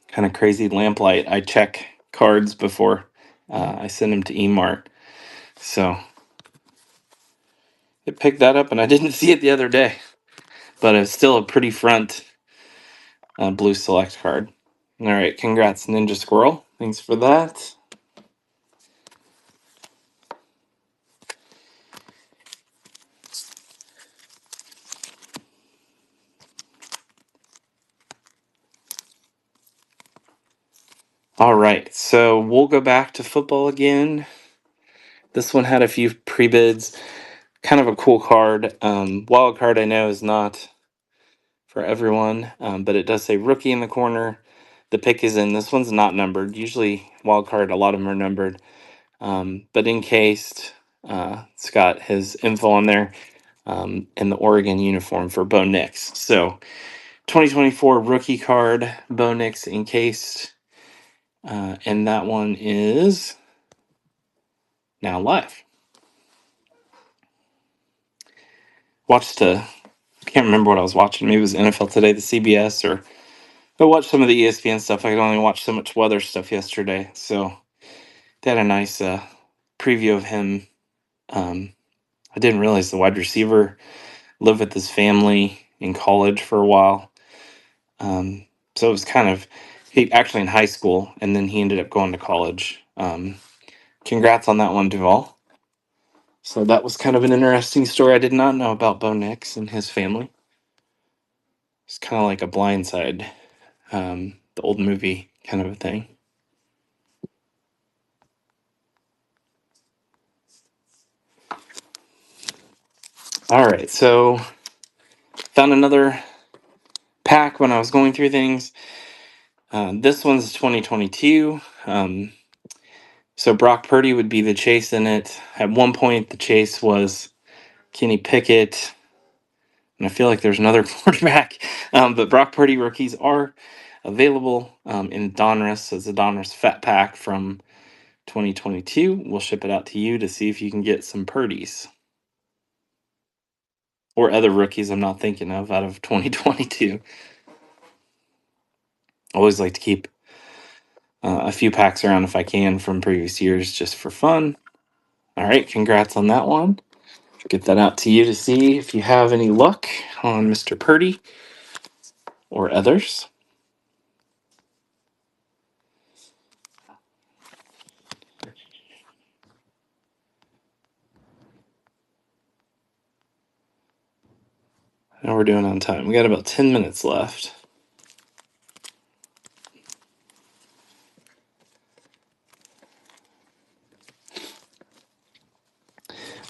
kind of crazy lamplight. I check cards before I send them to eMart. So it picked that up, and I didn't see it the other day. But it's still a pretty front blue select card. All right, congrats, Ninja Squirrel. Thanks for that. All right, so we'll go back to football again. This one had a few pre-bids. Kind of a cool card. Wild card, I know, is not for everyone, but it does say rookie in the corner. The pick is in. This one's not numbered. Usually, wild card, a lot of them are numbered. But encased, it's got his info on there in the Oregon uniform for Bo Nix. So, 2024 rookie card, Bo Nix encased. And that one is now live. Watched can't remember what I was watching. Maybe it was NFL Today, the CBS, or I watched some of the ESPN stuff. I could only watch so much weather stuff yesterday. So they had a nice preview of him. I didn't realize the wide receiver lived with his family in college for a while. So it was kind of, he actually in high school, and then he ended up going to college. Congrats on that one, Duval. So that was kind of an interesting story. I did not know about Bo Nix and his family. It's kind of like a Blind Side, the old movie kind of a thing. All right, so found another pack when I was going through things. This one's 2022. So Brock Purdy would be the chase in it. At one point, the chase was Kenny Pickett, and I feel like there's another quarterback. But Brock Purdy rookies are available in Donruss as a Donruss Fat Pack from 2022. We'll ship it out to you to see if you can get some Purdy's or other rookies I'm not thinking of out of 2022. Always like to keep a few packs around if I can from previous years just for fun. All right, congrats on that one. Get that out to you to see if you have any luck on Mr. Purdy or others. How we're doing on time? We got about 10 minutes left.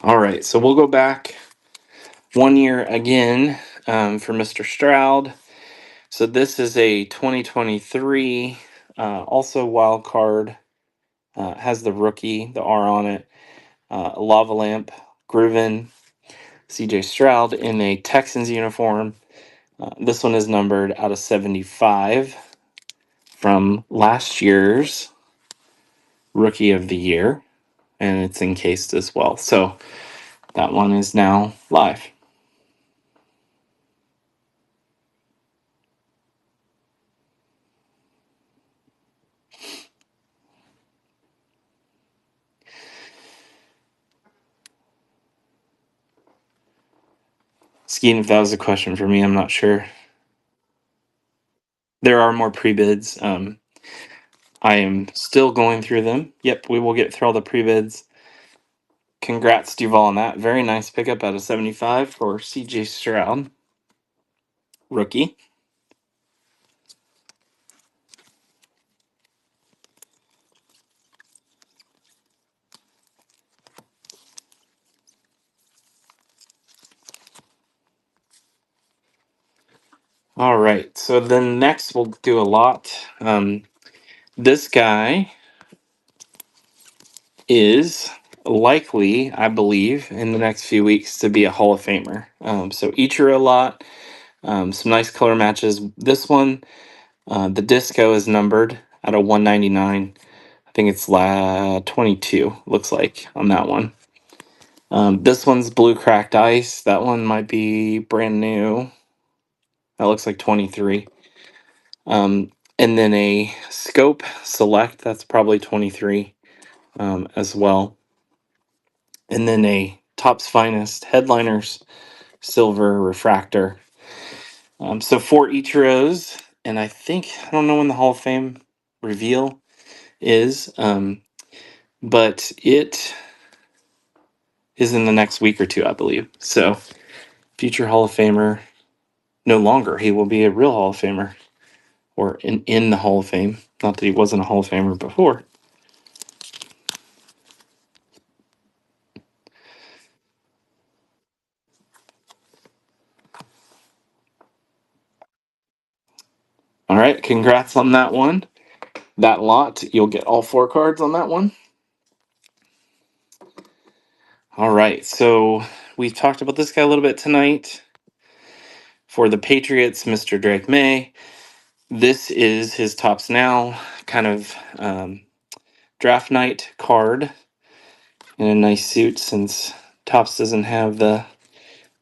All right, so we'll go back 1 year again for Mr. Stroud. So this is a 2023, also wild card. Has the rookie, the R on it. Lava Lamp, Grooven, CJ Stroud in a Texans uniform. This one is numbered out of 75 from last year's Rookie of the Year, and it's encased as well. So that one is now live. Skeen, if that was a question for me, I'm not sure. There are more pre-bids. I am still going through them. Yep, we will get through all the pre-bids. Congrats, Duval, on that. Very nice pickup out of 75 for CJ Stroud, rookie. All right, so then next we'll do a lot. This guy is likely, I believe, in the next few weeks to be a Hall of Famer. So Ichiro a lot, some nice color matches. This one, the disco is numbered out of 199. I think it's 22, looks like, on that one. This one's blue cracked ice. That one might be brand new. That looks like 23. And then a scope select, that's probably 23 as well. And then a Topps Finest Headliners Silver Refractor. So 4 Ichiros, and I don't know when the Hall of Fame reveal is, but it is in the next week or two, I believe. So future Hall of Famer, no longer. He will be a real Hall of Famer, or in the Hall of Fame. Not that he wasn't a Hall of Famer before. All right, congrats on that one. That lot, you'll get all 4 cards on that one. All right, so we've talked about this guy a little bit tonight. For the Patriots, Mr. Drake May. This is his Tops Now kind of draft night card in a nice suit. Since Tops doesn't have the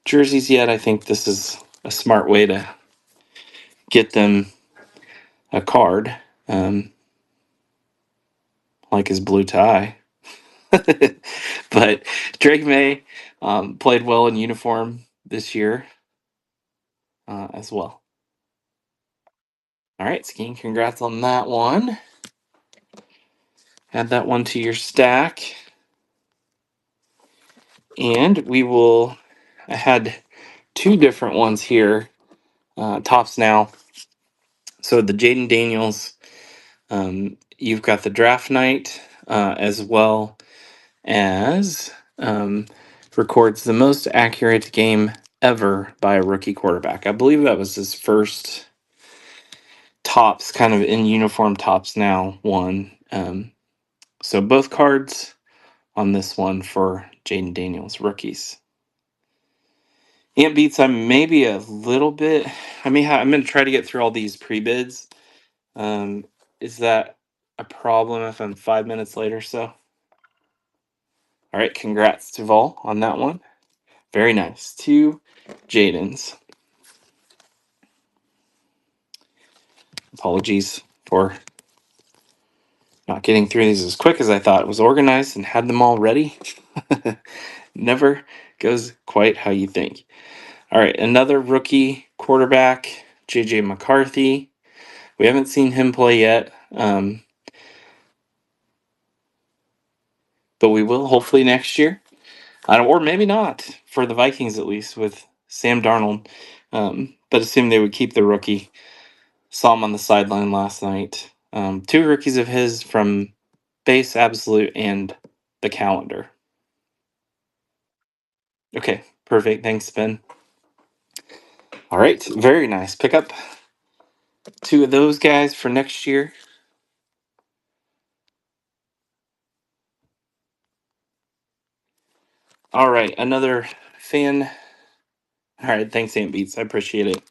jerseys yet, I think this is a smart way to get them a card, like his blue tie. But Drake May played well in uniform this year as well. All right, Skeen, congrats on that one. Add that one to your stack. And I had 2 different ones here, Tops Now. So the Jaden Daniels, you've got the draft night as well as records the most accurate game ever by a rookie quarterback. I believe that was his first Tops, kind of in uniform Tops Now one. So both cards on this one for Jaden Daniels, rookies. Ant Beats, I'm maybe a little bit. I'm going to try to get through all these pre-bids. Is that a problem if I'm 5 minutes late or so? All right, congrats to Vol on that one. Very nice. 2 Jadens. Apologies for not getting through these as quick as I thought. It was organized and had them all ready. Never goes quite how you think. All right, another rookie quarterback, J.J. McCarthy. We haven't seen him play yet, but we will hopefully next year. Or maybe not, for the Vikings at least, with Sam Darnold. But assume they would keep the rookie. Saw him on the sideline last night. 2 rookies of his from Base, Absolute, and the calendar. Okay, perfect. Thanks, Ben. All right, very nice pickup. two of those guys for next year. All right, another fan. All right, thanks, Ant Beats. I appreciate it.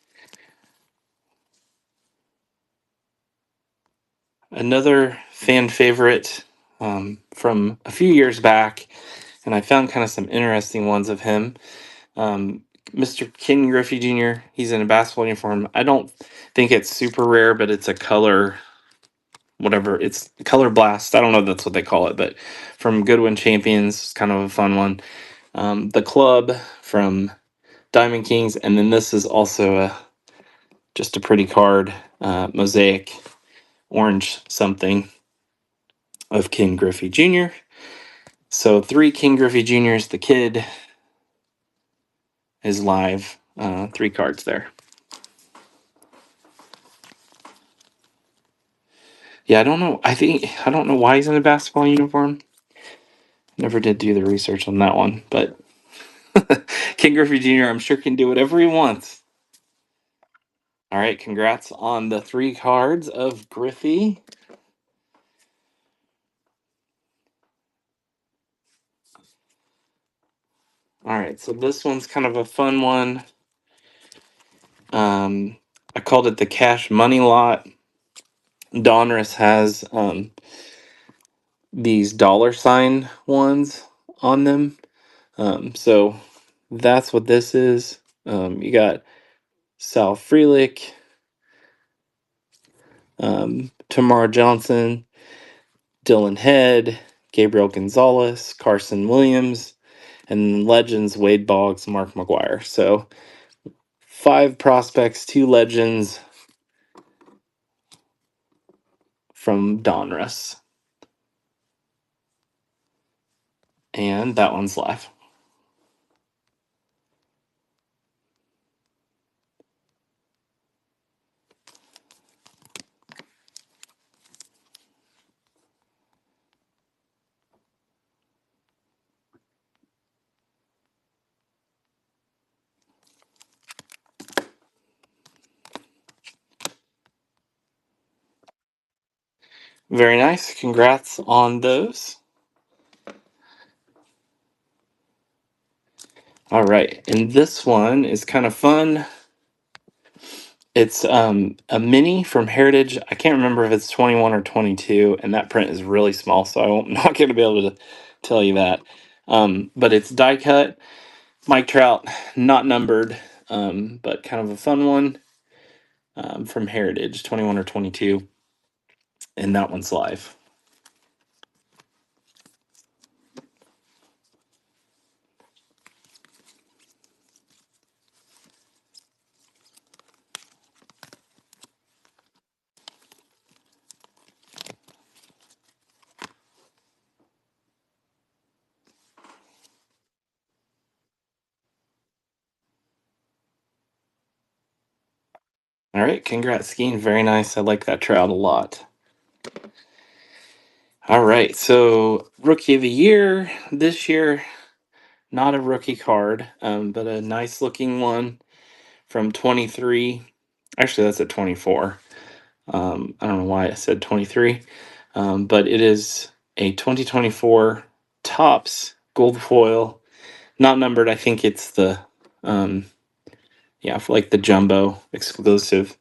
Another fan favorite from a few years back, and I found kind of some interesting ones of him. Um, Mr. Ken Griffey Jr. He's in a basketball uniform. I don't think it's super rare, but it's a color, whatever. It's color blast. I don't know if that's what they call it, but from Goodwin Champions, it's kind of a fun one. The club from Diamond Kings, and then this is also just a pretty card, mosaic orange something of Ken Griffey Jr. So 3 Ken Griffey Jr.'s. The kid is live. 3 cards there. Yeah, I don't know. I don't know why he's in a basketball uniform. Never did do the research on that one, but Ken Griffey Jr. I'm sure can do whatever he wants. All right, congrats on the 3 cards of Griffey. All right, so this one's kind of a fun one. I called it the Cash Money Lot. Donruss has these $ ones on them. So that's what this is. You got Sal Frelick, Tamar Johnson, Dylan Head, Gabriel Gonzalez, Carson Williams, and legends Wade Boggs, Mark McGuire. So 5 prospects, 2 legends from Donruss. And that one's live. Very nice. Congrats on those. All right. And this one is kind of fun. It's a mini from Heritage. I can't remember if it's 21 or 22, and that print is really small, so I'm not going to be able to tell you that. But it's die cut. Mike Trout, not numbered, but kind of a fun one from Heritage, 21 or 22, and that one's live. All right, congrats, Skeen. Very nice. I like that Trout a lot. All right, so Rookie of the Year this year, not a rookie card, but a nice looking one from 23. Actually, that's at 24. I don't know why I said 23, but it is a 2024 Topps gold foil, not numbered. I think it's the, for like the jumbo exclusive.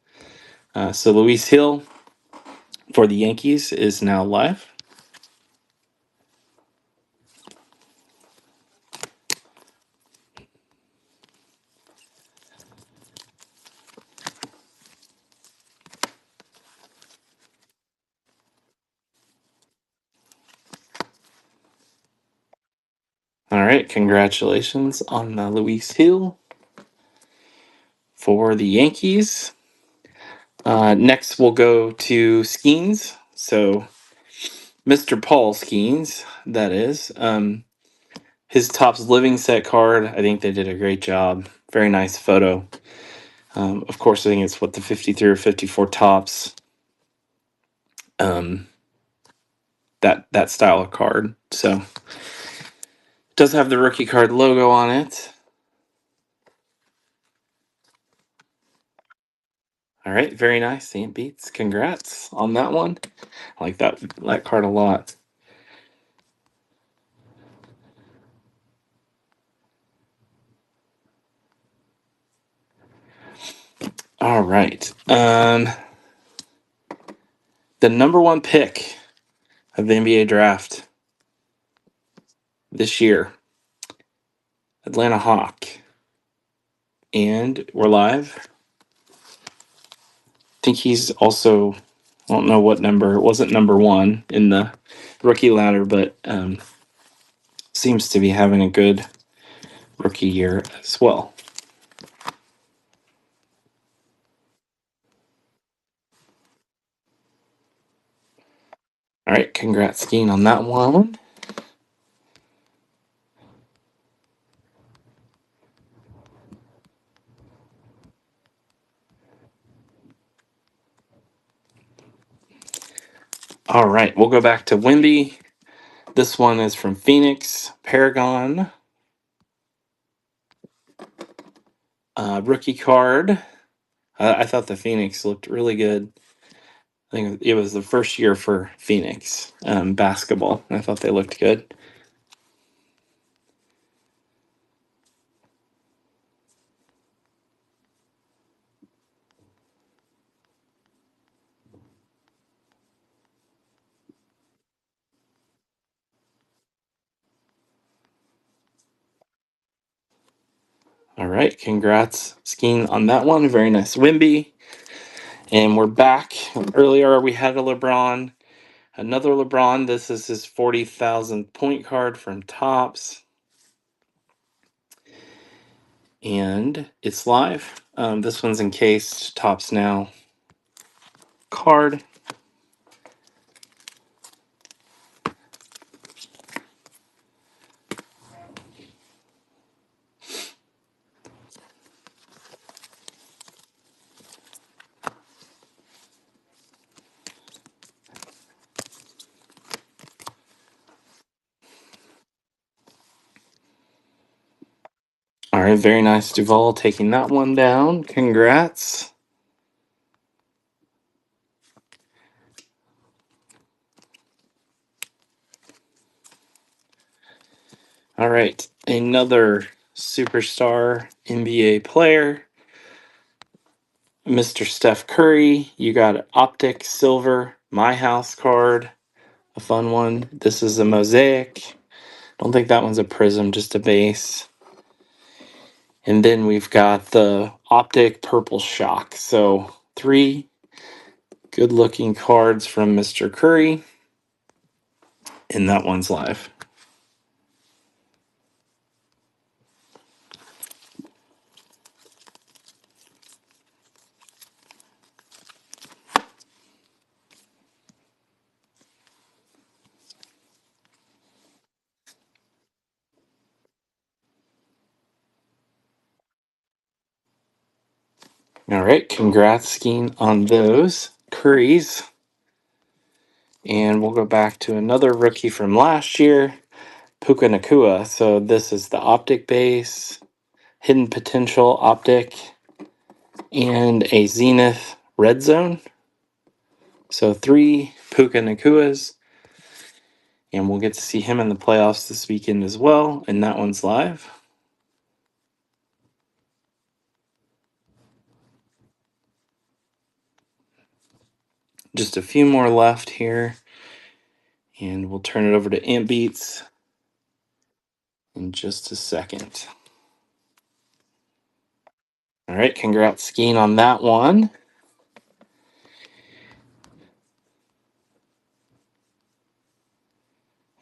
So Luis Hill for the Yankees is now live. All right, congratulations on Luis Hill for the Yankees. Next, we'll go to Skeens. So, Mr. Paul Skeens, that is. His Topps Living Set card, I think they did a great job. Very nice photo. Of course, I think it's the 53 or 54 Topps. That style of card. So, it does have the rookie card logo on it. All right, very nice. St. Beats. Congrats on that one. I like that card a lot. All right. The number one pick of the NBA draft this year, Atlanta Hawk. And we're live. I think he's also, I don't know what number, it wasn't number one in the rookie ladder, but seems to be having a good rookie year as well. All right, congrats, Skeen, on that one. All right, we'll go back to Wimby. This one is from Phoenix, Paragon. Rookie card. I thought the Phoenix looked really good. I think it was the first year for Phoenix basketball. I thought they looked good. All right, congrats, Skeen, on that one. Very nice Wimby. And we're back. Earlier we had a LeBron. Another LeBron. This is his 40,000 point card from Topps. And it's live. This one's encased. Topps Now card. All right, very nice, Duval, taking that one down. Congrats. All right, another superstar NBA player, Mr. Steph Curry. You got Optic Silver, My House card, a fun one. This is a mosaic. Don't think that one's a prism, just a base. And then we've got the Optic Purple Shock. So 3 good looking cards from Mr. Curry. And that one's live. All right, congrats, Skeen, on those Currys. And we'll go back to another rookie from last year, Puka Nakua. So this is the Optic base, Hidden Potential Optic, and a Zenith Red Zone. So 3 Puka Nakuas. And we'll get to see him in the playoffs this weekend as well. And that one's live. Just a few more left here. And we'll turn it over to Ant Beats in just a second. All right, congrats, Skeen, on that one.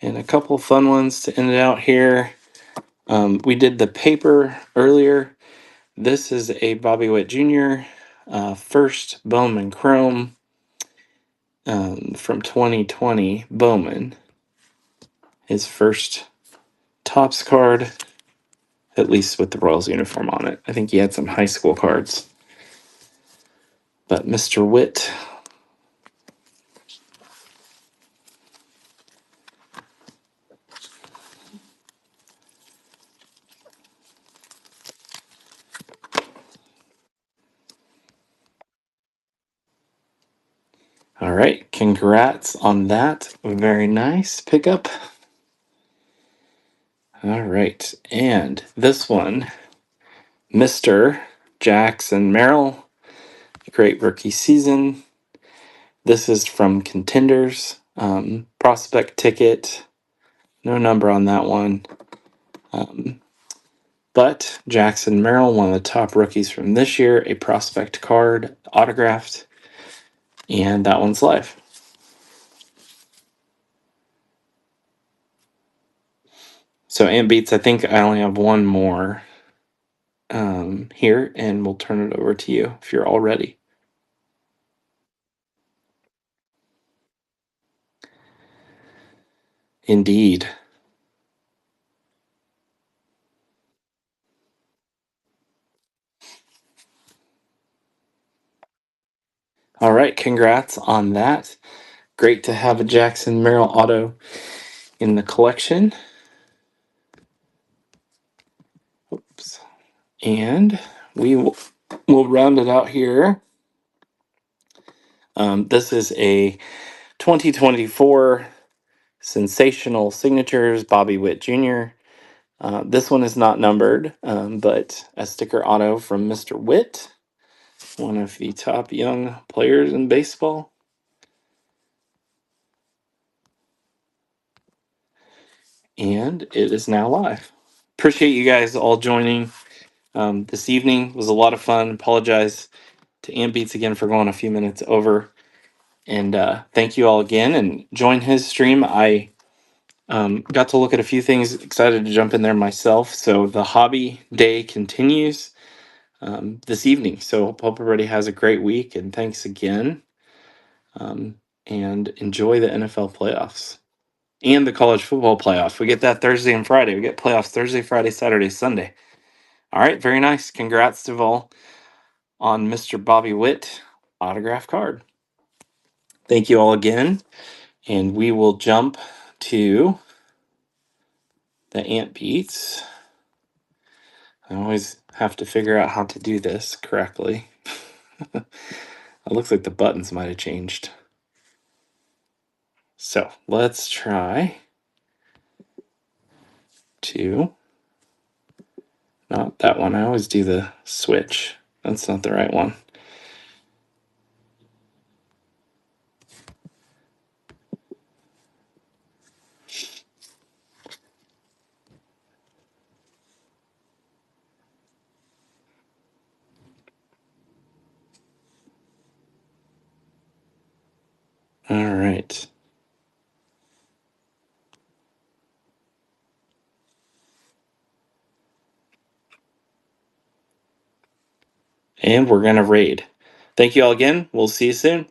And a couple fun ones to end it out here. We did the paper earlier. This is a Bobby Witt Jr. First Bowman Chrome from 2020. Bowman. His first Topps card, at least with the Royals uniform on it. I think he had some high school cards. But Mr. Witt. All right, congrats on that. Very nice pickup. All right, and this one, Mr. Jackson Merrill, great rookie season. This is from Contenders. Prospect ticket, no number on that one. But Jackson Merrill, one of the top rookies from this year, a prospect card, autographed, and that one's live. So, Ant Beats, I think I only have one more here, and we'll turn it over to you if you're all ready. Indeed. All right, congrats on that. Great to have a Jackson Merrill auto in the collection. Oops. And we'll round it out here. This is a 2024 Sensational Signatures Bobby Witt Jr. This one is not numbered, but a sticker auto from Mr. Witt, one of the top young players in baseball. And it is now live. Appreciate you guys all joining this evening. It was a lot of fun. Apologize to Ant Beats again for going a few minutes over. And thank you all again. And join his stream. I got to look at a few things. Excited to jump in there myself. So the hobby day continues this evening. So hope everybody has a great week. And thanks again. And enjoy the NFL playoffs and the college football playoffs. We get that Thursday and Friday. We get playoffs Thursday, Friday, Saturday, Sunday. All right, very nice. Congrats to all on Mr. Bobby Witt autograph card. Thank you all again. And we will jump to the Ant Beats. I always have to figure out how to do this correctly. It looks like the buttons might have changed. So let's try to, not that one. I always do the switch. That's not the right one. All right. And we're going to raid. Thank you all again. We'll see you soon.